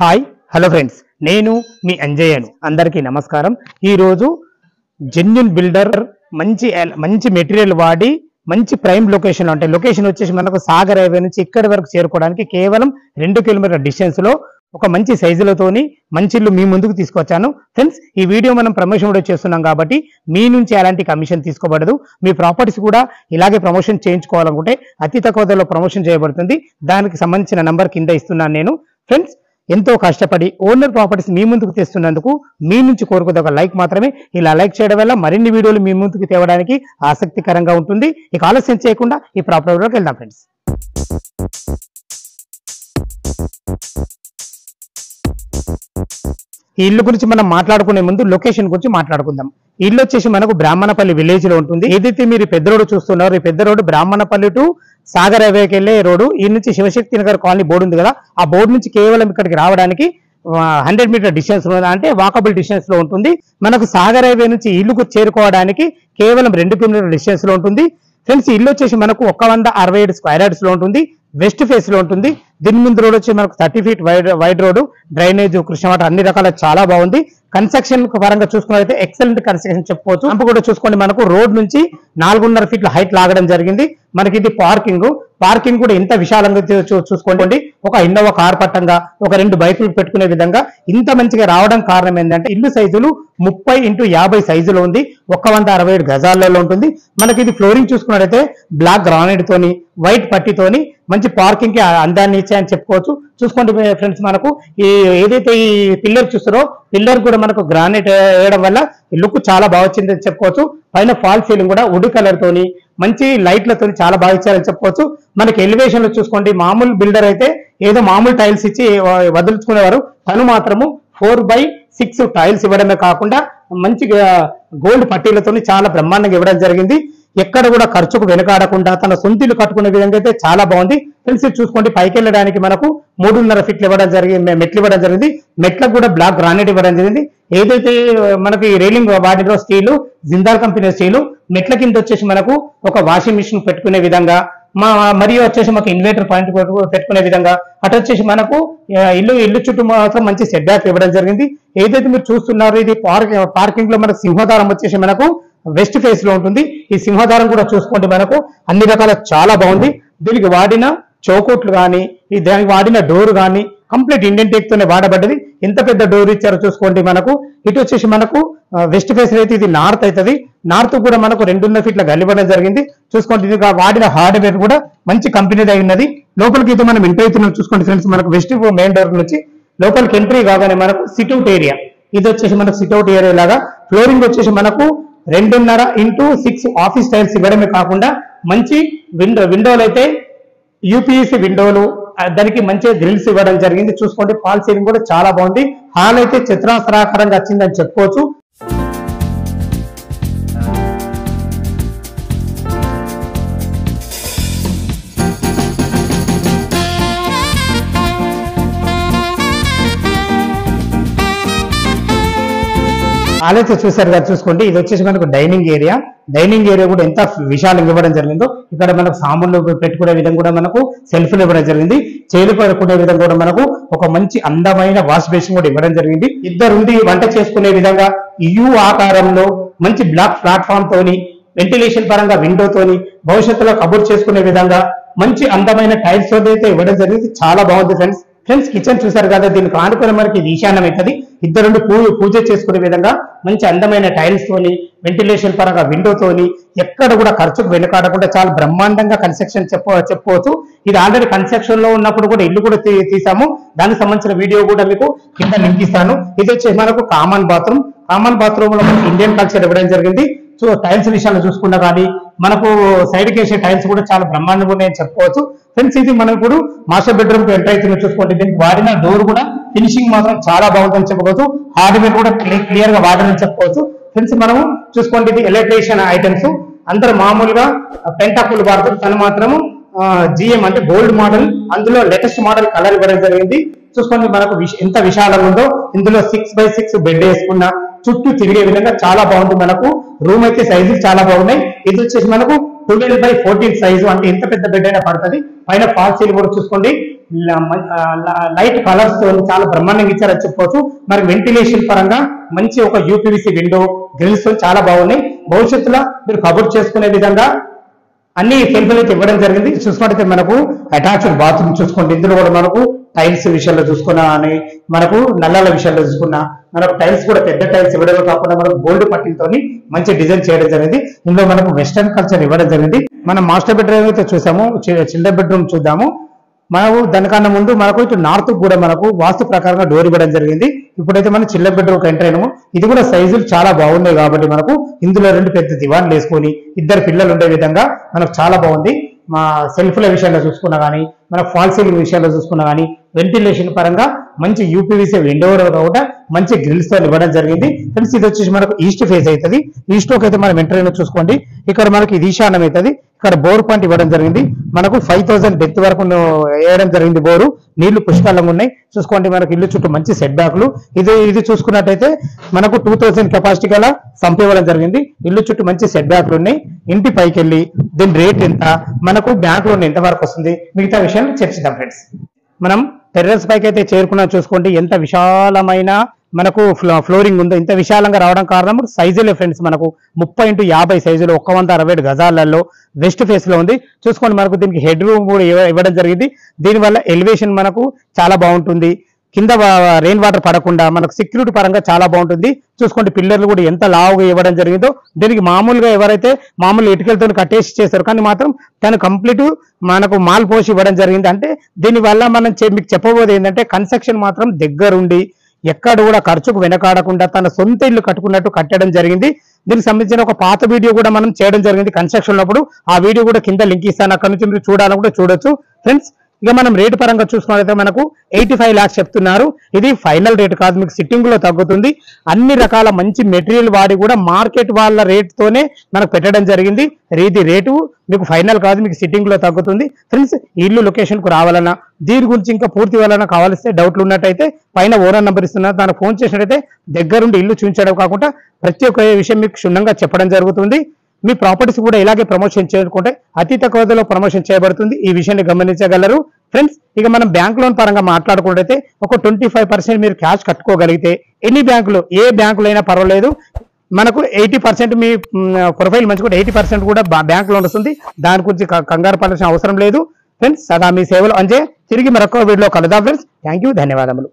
Hi hello friends, నేను మీ అంజయ్యను. అందరికీ నమస్కారం. ఈరోజు జెన్యూన్ బిల్డర్ మంచి మెటీరియల్ వాడి మంచి ప్రైమ్ లొకేషన్, అంటే లొకేషన్ వచ్చేసి మనకు సాగర్ హైవే నుంచి ఇక్కడి వరకు చేరుకోవడానికి కేవలం 2 కిలోమీటర్ల డిస్టెన్స్ లో ఒక మంచి సైజులతోని మంచి ఇల్లు మీ ముందుకు తీసుకొచ్చాను. ఫ్రెండ్స్, ఈ వీడియో మనం ప్రమోషన్ కూడా చేస్తున్నాం కాబట్టి మీ నుంచి ఎలాంటి కమిషన్ తీసుకోబడదు. మీ ప్రాపర్టీస్ కూడా ఇలాగే ప్రమోషన్ చేయించుకోవాలనుకుంటే అతి తక్కువ ధరలో ప్రమోషన్ చేయబడుతుంది. దానికి సంబంధించిన నంబర్ కింద ఇస్తున్నాను నేను. ఫ్రెండ్స్, ఎంతో కష్టపడి ఓనర్ ప్రాపర్టీస్ మీ ముందుకు తెస్తున్నందుకు మీ నుంచి కోరుకునే ఒక లైక్ మాత్రమే. ఇలా లైక్ చేయడం వల్ల మరిన్ని వీడియోలు మీ ముందుకు తేవడానికి ఆసక్తికరంగా ఉంటుంది. ఇక ఆలస్యం చేయకుండా ఈ ప్రాపర్టీలోకి వెళ్దాం ఫ్రెండ్స్. ఈ ఇల్లు గురించి మనం మాట్లాడుకునే ముందు లొకేషన్ గురించి మాట్లాడుకుందాం. ఇల్లు వచ్చేసి మనకు బ్రాహ్మణపల్లి విలేజ్ లో ఉంటుంది. ఏదైతే మీరు పెద్ద రోడ్డు చూస్తున్నారో ఈ పెద్ద రోడ్డు బ్రాహ్మణపల్లి టు సాగర్ హైవేకి వెళ్లే రోడ్డు. ఈ నుంచి శివశక్తి నగర్ కాలనీ బోర్డు ఉంది కదా, ఆ బోర్డు నుంచి కేవలం ఇక్కడికి రావడానికి 100 మీటర్ డిస్టెన్స్ లో, అంటే వాకబుల్ డిస్టెన్స్ లో ఉంటుంది. మనకు సాగర్ హైవే నుంచి ఇల్లుకు చేరుకోవడానికి కేవలం 2 కిలోమీటర్ డిస్టెన్స్ లో ఉంటుంది. ఫ్రెండ్స్, ఇల్లు వచ్చేసి మనకు 167 స్క్వేర్ యార్డ్స్ లో ఉంటుంది. వెస్ట్ ఫేస్ లో ఉంటుంది. దీని ముందు రోడ్ వచ్చి మనకు 30 ఫీట్ వైడ్ రోడ్, డ్రైనేజ్, కృష్ణవాట అన్ని రకాల చాలా బాగుంది. కన్స్ట్రక్షన్ పరంగా చూసుకున్నట్లయితే ఎక్సలెంట్ కన్స్ట్రక్షన్ చెప్పుకోవచ్చు. అంపు కూడా చూసుకోండి, మనకు రోడ్ నుంచి 4.5 ఫీట్ల హైట్ లాగడం జరిగింది. మనకి ఇది పార్కింగ్ కూడా ఎంత విశాలంగా చూసుకోండి. ఒక ఇన్నోవా కార్ పట్టంగా ఒక 2 బైకులు పెట్టుకునే విధంగా ఇంత మంచిగా రావడం కారణం ఏంటంటే ఇల్లు సైజులు 30x50 సైజులో ఉంది. 167 గజాలలో ఉంటుంది. మనకి ఇది ఫ్లోరింగ్ చూసుకున్నట్లయితే బ్లాక్ గ్రానైట్ తోని వైట్ పట్టితోని మంచి పార్కింగ్ కి అందాన్ని ఇచ్చాయని చెప్పుకోవచ్చు. చూసుకోండి ఫ్రెండ్స్, మనకు ఏదైతే ఈ పిల్లర్ చూస్తారో పిల్లర్ కూడా మనకు గ్రానైట్ వేయడం వల్ల లుక్ చాలా బాగా వచ్చిందని చెప్పుకోవచ్చు. పైన ఫాల్ సీలింగ్ కూడా వుడ్ కలర్ తోని మంచి లైట్లతో చాలా బాగా ఇచ్చారని చెప్పుకోవచ్చు. మనకి ఎలివేషన్ లో చూసుకోండి, మామూలు బిల్డర్ అయితే ఏదో మామూలు టైల్స్ ఇచ్చి వదులుచుకునేవారు. తను మాత్రము 4x6 టైల్స్ ఇవ్వడమే కాకుండా మంచి గోల్డ్ పట్టీలతో చాలా బ్రహ్మాండంగా ఇవ్వడం జరిగింది. ఎక్కడ కూడా ఖర్చుకు వెనకాడకుండా తన సొంతిల్లు కట్టుకునే విధంగా అయితే చాలా బాగుంది. ఫ్రెండ్స్, చూసుకోండి, పైకి వెళ్ళడానికి మనకు 3.5 ఫీట్లు మెట్లు ఇవ్వడం జరిగింది. మెట్లకు కూడా బ్లాక్ గ్రానైట్ ఇవ్వడం జరిగింది. ఏదైతే మనకి రేలింగ్ వాటిలో స్టీలు, జిందాల్ కంపెనీ స్టీలు, మెట్ల కింద వచ్చేసి మనకు ఒక వాషింగ్ మిషన్ పెట్టుకునే విధంగా, మరియు వచ్చేసి మాకు ఇన్వర్టర్ పాయింట్ పెట్టుకునే విధంగా, అటు వచ్చేసి మనకు ఇల్లు చుట్టూ మాత్రం మంచి సెట్ బ్యాక్ ఇవ్వడం జరిగింది. ఏదైతే మీరు చూస్తున్నారో ఇది పార్కింగ్ లో మనకు సింహద్వారం వచ్చేసి మనకు వెస్ట్ ఫేస్ లో ఉంటుంది. ఈ సింహద్వారం కూడా చూసుకోండి, మనకు అన్ని రకాల చాలా బాగుంది. దీనికి వాడిన చౌకోట్లు కానీ దానికి వాడిన డోర్ కానీ కంప్లీట్ ఇండియన్ టేక్ తోనే వాడబడ్డది. ఎంత పెద్ద డోర్ ఇచ్చారో చూసుకోండి. మనకు ఇటు వచ్చేసి మనకు వెస్ట్ ఫేస్ అయితే ఇది నార్త్ అవుతుంది. నార్త్ కూడా మనకు 2.5 ఫీట్ల గల్లివ్వడం జరిగింది. చూసుకోండి, ఇది వాడిన హార్డ్వేర్ కూడా మంచి కంపెనీది అయినది. లోపలికి అయితే మనం ఎంట్రీ అవుతున్నాం. చూసుకోండి ఫ్రెండ్స్, మనకు వెస్ట్ మెయిన్ డోర్ నుంచి లోపలికి ఎంట్రీ కాగానే మనకు సిట్అవుట్ ఏరియా, ఇది వచ్చేసి మనకు సిట్అవుట్ ఏరియా లాగా. ఫ్లోరింగ్ వచ్చేసి మనకు 2.5x6 ఆఫీస్ టైల్స్ ఇవ్వడమే కాకుండా మంచి విండోలు అయితే యూపీఎస్సీ విండోలు, దానికి మంచి గ్రిల్స్ ఇవ్వడం జరిగింది. చూసుకోండి, ఫాల్ సీలింగ్ కూడా చాలా బాగుంది. హాల్ అయితే చతురస్రాకారంగా వచ్చిందని చెప్పుకోవచ్చు. ఆలైతే చూసారు కదా, చూసుకోండి, ఇది వచ్చేసి మనకు డైనింగ్ ఏరియా కూడా ఎంత విశాలంగా ఇవ్వడం జరిగిందో. ఇక్కడ మనకు సామాన్లు పెట్టుకునే విధంగా కూడా మనకు సెల్ఫ్లు ఇవ్వడం జరిగింది. చేలు పెట్టుకునే విధంగా కూడా మనకు ఒక మంచి అందమైన వాష్ బేసిన్ కూడా ఇవ్వడం జరిగింది. ఇద్దరుండి వంట చేసుకునే విధంగా యూ ఆకారంలో మంచి బ్లాక్ ప్లాట్ఫామ్ తోని వెంటిలేషన్ పరంగా విండోతోని భవిష్యత్తులో కబుర్ చేసుకునే విధంగా మంచి అందమైన టైల్స్ అయితే ఇవ్వడం జరిగింది. చాలా బాగుంది ఫ్రెండ్స్, కిచెన్ చూసారు కదా, దీనికి ఆనుకునే మనకి ఇది ఈశాన్యం అవుతుంది. ఇద్దరుండి పూజ చేసుకునే విధంగా మంచి అందమైన టైల్స్ తోని వెంటిలేషన్ పరంగా విండోతోని ఎక్కడ కూడా ఖర్చుకు వెనుకాడకుండా చాలా బ్రహ్మాండంగా కన్స్ట్రక్షన్ చెప్పుకోవచ్చు. ఇది ఆల్రెడీ కన్స్ట్రక్షన్ లో ఉన్నప్పుడు కూడా ఇల్లు కూడా తీసాము. దానికి సంబంధించిన వీడియో కూడా మీకు కింద లింక్ ఇస్తాను. ఇది వచ్చేసి మనకు కామన్ బాత్రూమ్ లో మనకు ఇండియన్ కల్చర్ ఇవ్వడం జరిగింది. సో టైల్స్ విషయాలు చూసుకున్నా కానీ మనకు సైడ్ కేసే టైల్స్ కూడా చాలా బ్రహ్మాండంగా ఉన్నాయని చెప్పుకోవచ్చు. ఫ్రెండ్స్, ఇది మనం ఇప్పుడు మాస్టర్ బెడ్రూమ్ కి ఎంటర్ అవుతున్నా. చూసుకోండి, దీనికి వాడిన డోర్ కూడా ఫినిషింగ్ మాత్రం చాలా బాగుందని చెప్పుకోవచ్చు. హార్డ్వేర్ కూడా క్లియర్ గా వాడని చెప్పుకోవచ్చు. ఫ్రెండ్స్, మనము చూసుకోండి, ఇది ఎలక్ట్రీషియన్ ఐటమ్స్ అందరూ మామూలుగా పెంటాకులు వాడుతారు. తను మాత్రము జిఎం అంటే గోల్డ్ మోడల్, అందులో లేటెస్ట్ మోడల్ కలర్ ఇవ్వడం జరిగింది. చూసుకోండి, మనకు ఎంత విశాలంగా ఉందో. ఇందులో 6x6 బెడ్ వేసుకున్న చుట్టూ తిరిగే విధంగా చాలా బాగుంది. మనకు రూమ్ అయితే సైజులు చాలా బాగున్నాయి. ఇది వచ్చేసి మనకు 12x14 సైజు, అంటే ఎంత పెద్ద బెడ్ అయినా పడుతుంది. పైన ఫాల్ సీలింగ్ కూడా చూసుకోండి, లైట్ కలర్స్ తో చాలా బ్రహ్మాండంగా ఇచ్చారని చెప్పుకోవచ్చు. మరి వెంటిలేషన్ పరంగా మంచి ఒక యూపీవీసీ విండో గ్రిల్స్ తో చాలా బాగున్నాయి. భవిష్యత్తులో మీరు కబోర్డ్ చేసుకునే విధంగా అన్ని సెల్ఫ్లు అయితే ఇవ్వడం జరిగింది. చూసుకుంటే మనకు అటాచ్డ్ బాత్రూమ్ చూసుకోండి. ఇందులో కూడా మనకు టైల్స్ విషయంలో చూసుకున్నా అని మనకు నల్లాల విషయంలో చూసుకున్నా మనకు టైల్స్ కూడా పెద్ద టైల్స్ ఇవ్వడమే కాకుండా మనకు గోల్డ్ పట్టిలతో మంచి డిజైన్ చేయడం జరిగింది. ఇందులో మనకు వెస్టర్న్ కల్చర్ ఇవ్వడం జరిగింది. మనం మాస్టర్ బెడ్రూమ్ అయితే చూసాము, చిల్డ్రన్ బెడ్రూమ్ చూద్దాము. మనకు దానికన్నా ముందు మనకు ఇటు నార్త్ కూడా మనకు వాస్తు ప్రకారంగా డోర్ ఇవ్వడం జరిగింది. ఇప్పుడైతే మనం చిల్డ్రన్ బెడ్రూమ్ ఎంటర్ అయినాము. ఇది కూడా సైజులు చాలా బాగున్నాయి కాబట్టి మనకు ఇందులో 2 పెద్ద దివాన్లు వేసుకొని 2 పిల్లలు ఉండే విధంగా మనకు చాలా బాగుంది. మా సెల్ఫ్ల విషయంలో చూసుకున్నా కానీ మన ఫాల్ సీలింగ్ విషయాల్లో చూసుకున్నా కానీ వెంటిలేషన్ పరంగా మంచి యూపీవీసీ విండో కూడా మంచి గ్రిల్స్ తో ఇవ్వడం జరిగింది. ఫ్రెండ్స్ ఇది వచ్చేసి మనకు ఈస్ట్ ఫేస్ అవుతుంది. ఈస్ట్ లోకి అయితే మనం ఎంటర్ అయినా చూసుకోండి. ఇక్కడ మనకి ఇది ఈశాన్యం అవుతుంది. ఇక్కడ బోర్ పాయింట్ ఇవ్వడం జరిగింది. మనకు 5000 డెప్త్ వరకు వేయడం జరిగింది. బోరు నీళ్లు పుష్కలంగా ఉన్నాయి. చూసుకోండి మనకు ఇల్లు చుట్టూ మంచి సెట్ బ్యాక్లు. ఇది చూసుకున్నట్టయితే మనకు 2000 కెపాసిటీ గల సంప్ ఇవ్వడం జరిగింది. ఇల్లు చుట్టూ మంచి సెట్ బ్యాక్లు ఉన్నాయి. ఇంటి పైకి వెళ్ళి దీని రేట్ ఎంత, మనకు బ్యాంక్ లోన్ ఎంత వరకు వస్తుంది, మిగతా విషయాలు చర్చిద్దాం ఫ్రెండ్స్. మనం టెర్రస్ పైకి అయితే చేరుకున్నా చూసుకోండి. ఎంత విశాలమైన మనకు ఫ్లోరింగ్ ఉందో. ఇంత విశాలంగా రావడం కారణం సైజులే ఫ్రెండ్స్. మనకు 30x50 సైజులు 167 గజాలలో వెస్ట్ ఫేస్ లో ఉంది. చూసుకోండి మనకు దీనికి హెడ్ రూమ్ కూడా ఇవ్వడం జరిగింది. దీనివల్ల ఎలివేషన్ మనకు చాలా బాగుంటుంది. కింద రెయిన్ వాటర్ పడకుండా మనకు సెక్యూరిటీ పరంగా చాలా బాగుంటుంది. చూసుకోండి పిల్లర్లు కూడా ఎంత లావుగా ఇవ్వడం జరిగిందో. దీనికి మామూలుగా ఎవరైతే మామూలు ఇటుకలతో కట్టేసి చేస్తారు, కానీ మాత్రం తను కంప్లీట్ మనకు మాల్ పోసి ఇవ్వడం జరిగింది. అంటే దీనివల్ల మనం మీకు చెప్పబోయేది ఏంటంటే కన్స్ట్రక్షన్ మాత్రం దగ్గరుండి ఎక్కడ కూడా ఖర్చుకు వెనకాడకుండా తన సొంత ఇల్లు కట్టుకున్నట్టు కట్టడం జరిగింది. దీనికి సంబంధించిన ఒక పాత వీడియో కూడా మనం చేయడం జరిగింది కన్స్ట్రక్షన్ ఉన్నప్పుడు. ఆ వీడియో కూడా కింద లింక్ ఇస్తాను, అక్కడ నుంచి మీరు చూడాలని కూడా చూడొచ్చు ఫ్రెండ్స్. ఇక మనం రేటు పరంగా చూసుకున్నట్లయితే మనకు 85 lakhs చెప్తున్నారు. ఇది ఫైనల్ రేట్ కాదు, మీకు సిట్టింగ్ లో తగ్గుతుంది. అన్ని రకాల మంచి మెటీరియల్ వాడి కూడా మార్కెట్ వాళ్ళ రేట్ తోనే మనకు పెట్టడం జరిగింది. ఇది రేటు మీకు ఫైనల్ కాదు, మీకు సిట్టింగ్ లో తగ్గుతుంది ఫ్రెండ్స్. ఇల్లు లొకేషన్ కు రావాలన్నా దీని గురించి ఇంకా పూర్తి వలన కావాల్స్తే డౌట్లు ఉన్నట్టయితే పైన ఓనర్ నంబర్ ఇస్తున్నారు, దానికి ఫోన్ చేసినట్టయితే దగ్గరుండి ఇల్లు చూపించడం కాకుండా ప్రతి ఒక్క విషయం మీకు క్షుణ్ణంగా చెప్పడం జరుగుతుంది. మీ ప్రాపర్టీస్ కూడా ఇలాగే ప్రమోషన్ చేసుకుంటే అతి తక్కువ ధరలో ప్రమోషన్ చేయబడుతుంది. ఈ విషయాన్ని గమనించగలరు ఫ్రెండ్స్. ఇక మనం బ్యాంక్ లోన్ పరంగా మాట్లాడుకుంటే ఒక 25% మీరు క్యాష్ కట్టుకోగలిగితే ఎన్ని బ్యాంకులు ఏ బ్యాంకులు అయినా పర్వాలేదు. మనకు 80% మీ ప్రొఫైల్ మంచి కూడా 80% కూడా బ్యాంక్ లోన్ వస్తుంది. దాని గురించి కంగారు పడాల్సిన అవసరం లేదు ఫ్రెండ్స్. సదా మీ సేవలు అంజే. తిరిగి మరొక వీడియోలో కలుద్దాం ఫ్రెండ్స్. థ్యాంక్ యూ, ధన్యవాదములు.